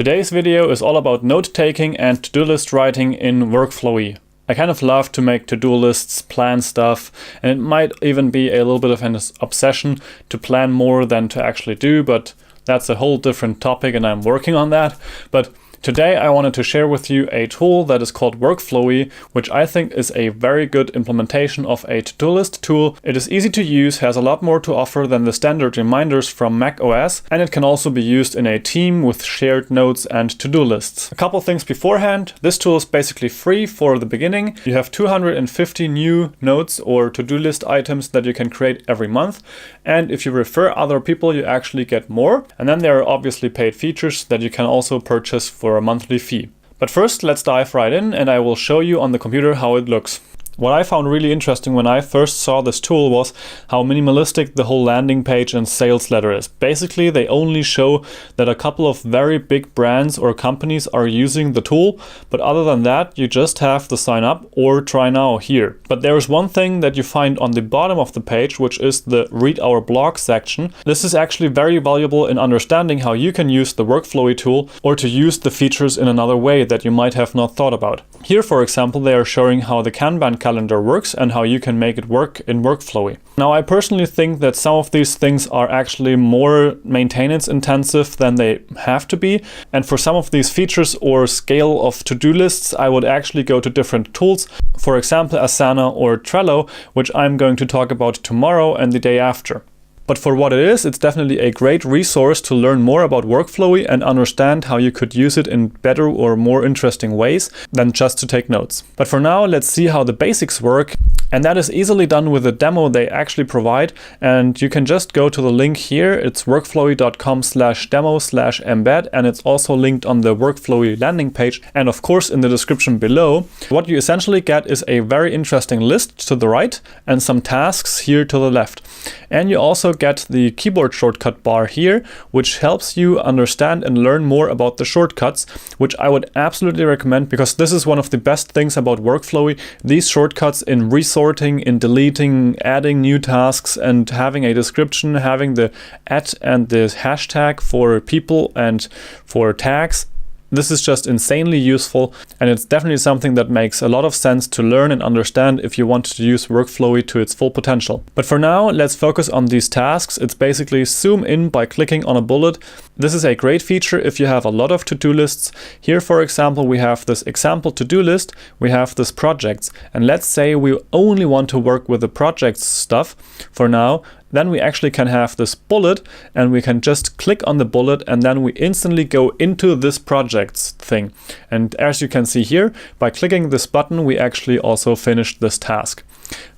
Today's video is all about note-taking and to-do list writing in Workflowy. I kind of love to make to-do lists, plan stuff, and it might even be a little bit of an obsession to plan more than to actually do, but that's a whole different topic and I'm working on that. But today I wanted to share with you a tool that is called Workflowy, which I think is a very good implementation of a to-do list tool. It is easy to use, has a lot more to offer than the standard reminders from Mac OS, and it can also be used in a team with shared notes and to-do lists. A couple things beforehand, this tool is basically free for the beginning. You have 250 new notes or to-do list items that you can create every month, and if you refer other people you actually get more. And then there are obviously paid features that you can also purchase for a monthly fee. But first, let's dive right in and I will show you on the computer how it looks. What I found really interesting when I first saw this tool was how minimalistic the whole landing page and sales letter is. Basically, they only show that a couple of very big brands or companies are using the tool, but other than that, you just have the sign up or try now here. But there is one thing that you find on the bottom of the page, which is the read our blog section. This is actually very valuable in understanding how you can use the Workflowy tool or to use the features in another way that you might have not thought about. Here, for example, they are showing how the Kanban calendar works and how you can make it work in Workflowy. Now, I personally think that some of these things are actually more maintenance intensive than they have to be. And for some of these features or scale of to-do lists, I would actually go to different tools. For example, Asana or Trello, which I'm going to talk about tomorrow and the day after. But for what it is, it's definitely a great resource to learn more about Workflowy and understand how you could use it in better or more interesting ways than just to take notes. But for now, let's see how the basics work. And that is easily done with a demo they actually provide. And you can just go to the link here. It's workflowy.com/demo/embed. And it's also linked on the Workflowy landing page. And of course, in the description below, what you essentially get is a very interesting list to the right and some tasks here to the left. And you also get the keyboard shortcut bar here, which helps you understand and learn more about the shortcuts, which I would absolutely recommend because this is one of the best things about Workflowy. These shortcuts in resorting, in deleting, adding new tasks, and having a description, having the @ and the hashtag for people and for tags. This is just insanely useful, and it's definitely something that makes a lot of sense to learn and understand if you want to use Workflowy to its full potential. But for now, let's focus on these tasks. It's basically zoom in by clicking on a bullet. This is a great feature if you have a lot of to-do lists. Here, for example, we have this example to-do list, we have this projects, and let's say we only want to work with the projects stuff for now. Then we actually can have this bullet and we can just click on the bullet and then we instantly go into this projects thing. And as you can see here, by clicking this button, we actually also finished this task.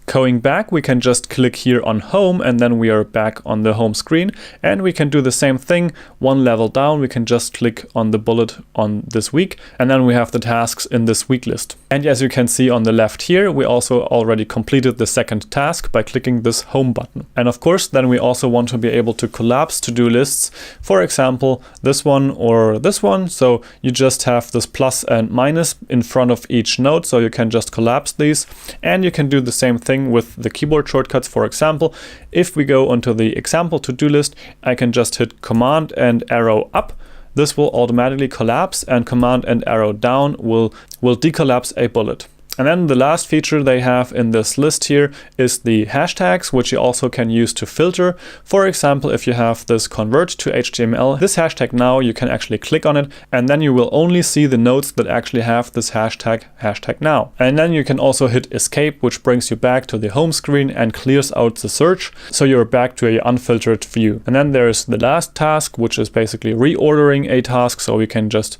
Going back, we can just click here on home and then we are back on the home screen, and we can do the same thing one level down. We can just click on the bullet on this week and then we have the tasks in this week list. And as you can see on the left here, we also already completed the second task by clicking this home button. And of course, then we also want to be able to collapse to-do lists. For example, this one or this one. So you just have this plus and minus in front of each note. So you can just collapse these, and you can do the same thing with the keyboard shortcuts. For example, if we go onto the example to-do list, I can just hit Command and arrow up. This will automatically collapse, and Command and arrow down will decollapse a bullet. And then the last feature they have in this list here is the hashtags, which you also can use to filter. For example, if you have this convert to HTML, this hashtag now, you can actually click on it and then you will only see the notes that actually have this hashtag now. And then you can also hit escape, which brings you back to the home screen and clears out the search. So you're back to an unfiltered view. And then there's the last task, which is basically reordering a task. So we can just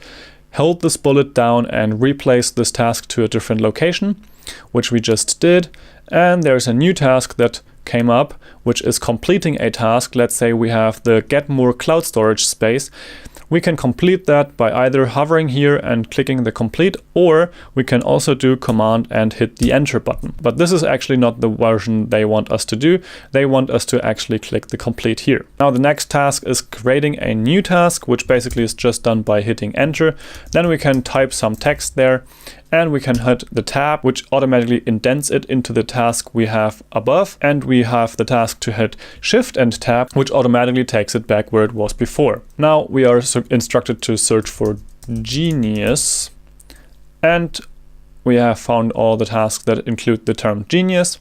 hold this bullet down and replace this task to a different location, which we just did. And there's a new task that came up, which is completing a task. Let's say we have the get more cloud storage space. We can complete that by either hovering here and clicking the complete, or we can also do Command and hit the enter button. But this is actually not the version they want us to do. They want us to actually click the complete here. Now the next task is creating a new task, which basically is just done by hitting enter. Then we can type some text there, and we can hit the tab, which automatically indents it into the task we have above. And we have the task to hit Shift and Tab, which automatically takes it back where it was before. Now we are instructed to search for genius, and we have found all the tasks that include the term genius.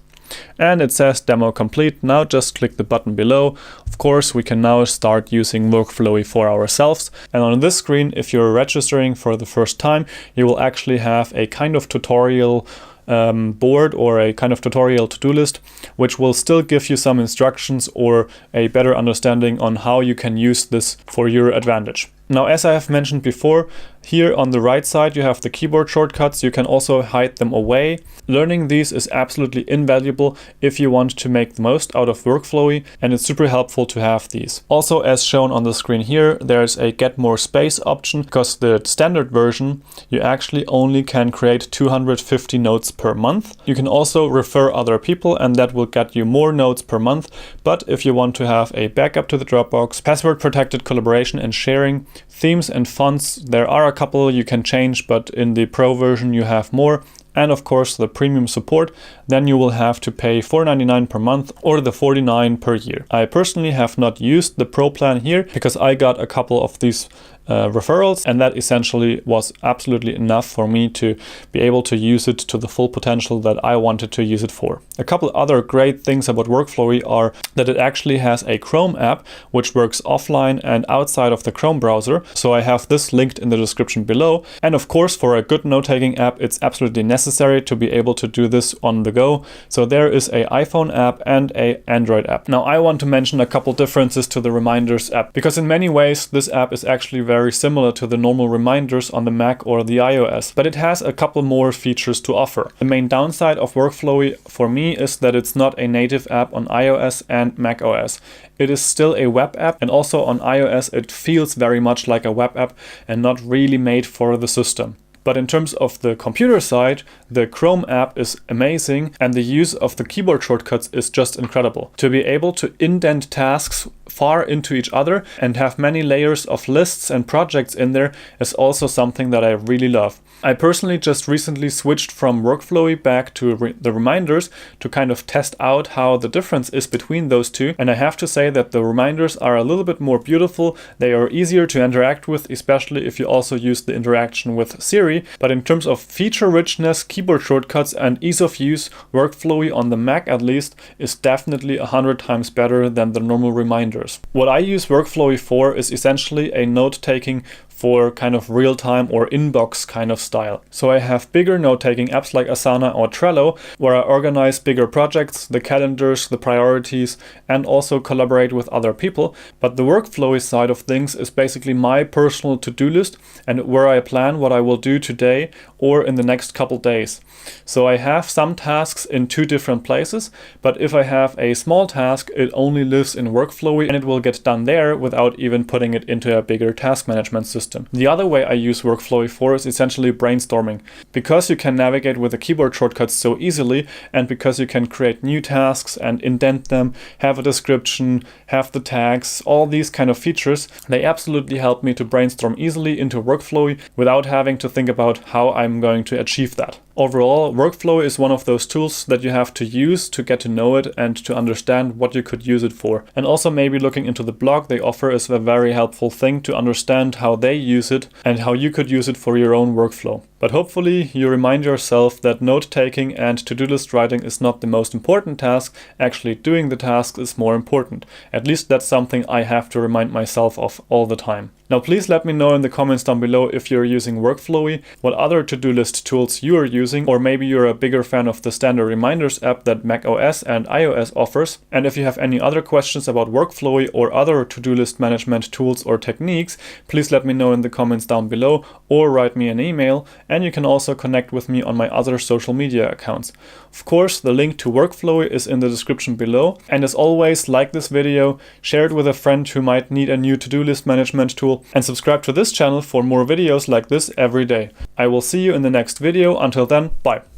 And it says demo complete. Now just click the button below. Of course, we can now start using Workflowy for ourselves. And on this screen, if you're registering for the first time, you will actually have a kind of tutorial board or a kind of tutorial to-do list, which will still give you some instructions or a better understanding on how you can use this for your advantage. Now, as I have mentioned before, here on the right side you have the keyboard shortcuts. You can also hide them away. Learning these is absolutely invaluable if you want to make the most out of Workflowy, and it's super helpful to have these. Also, as shown on the screen here, there's a get more space option, because the standard version you actually only can create 250 notes per month. You can also refer other people, and that will get you more notes per month. But if you want to have a backup to the Dropbox, password protected collaboration and sharing, themes and fonts, there are a couple you can change, but in the Pro version you have more. And of course the premium support, then you will have to pay $4.99 per month or the $49 per year. I personally have not used the Pro plan here because I got a couple of these referrals, and that essentially was absolutely enough for me to be able to use it to the full potential that I wanted to use it for. A couple other great things about Workflowy are that it actually has a Chrome app which works offline and outside of the Chrome browser. So I have this linked in the description below. And of course, for a good note-taking app, it's absolutely necessary to be able to do this on the go. So there is an iPhone app and an Android app. Now I want to mention a couple differences to the Reminders app, because in many ways this app is actually very similar to the normal reminders on the Mac or the iOS, but it has a couple more features to offer. The main downside of Workflowy for me is that it's not a native app on iOS and Mac OS. It is still a web app, and also on iOS it feels very much like a web app and not really made for the system. But in terms of the computer side, the Chrome app is amazing, and the use of the keyboard shortcuts is just incredible. To be able to indent tasks far into each other and have many layers of lists and projects in there is also something that I really love. I personally just recently switched from Workflowy back to the Reminders to kind of test out how the difference is between those two, and I have to say that the Reminders are a little bit more beautiful. They are easier to interact with, especially if you also use the interaction with Siri. But in terms of feature richness, keyboard shortcuts and ease of use, Workflowy on the Mac at least is definitely 100 times better than the normal Reminders. What I use Workflowy for is essentially a note-taking for kind of real-time or inbox kind of style. So I have bigger note-taking apps like Asana or Trello, where I organize bigger projects, the calendars, the priorities, and also collaborate with other people. But the Workflowy side of things is basically my personal to-do list, and where I plan what I will do today or in the next couple days. So I have some tasks in two different places, but if I have a small task, it only lives in Workflowy and it will get done there without even putting it into a bigger task management system. The other way I use Workflowy for is essentially brainstorming. Because you can navigate with the keyboard shortcuts so easily, and because you can create new tasks and indent them, have a description, have the tags, all these kind of features, they absolutely help me to brainstorm easily into Workflowy without having to think about how I'm going to achieve that. Overall, Workflowy is one of those tools that you have to use to get to know it and to understand what you could use it for. And also maybe looking into the blog they offer is a very helpful thing to understand how they use it and how you could use it for your own workflow. But hopefully you remind yourself that note-taking and to-do list writing is not the most important task. Actually doing the task is more important. At least that's something I have to remind myself of all the time. Now please let me know in the comments down below if you're using Workflowy, what other to-do list tools you are using, or maybe you're a bigger fan of the standard Reminders app that Mac OS and iOS offers. And if you have any other questions about Workflowy or other to-do list management tools or techniques, please let me know in the comments down below or write me an email. And you can also connect with me on my other social media accounts. Of course, the link to Workflowy is in the description below. And as always, like this video, share it with a friend who might need a new to-do list management tool, and subscribe to this channel for more videos like this every day. I will see you in the next video. Until then, bye.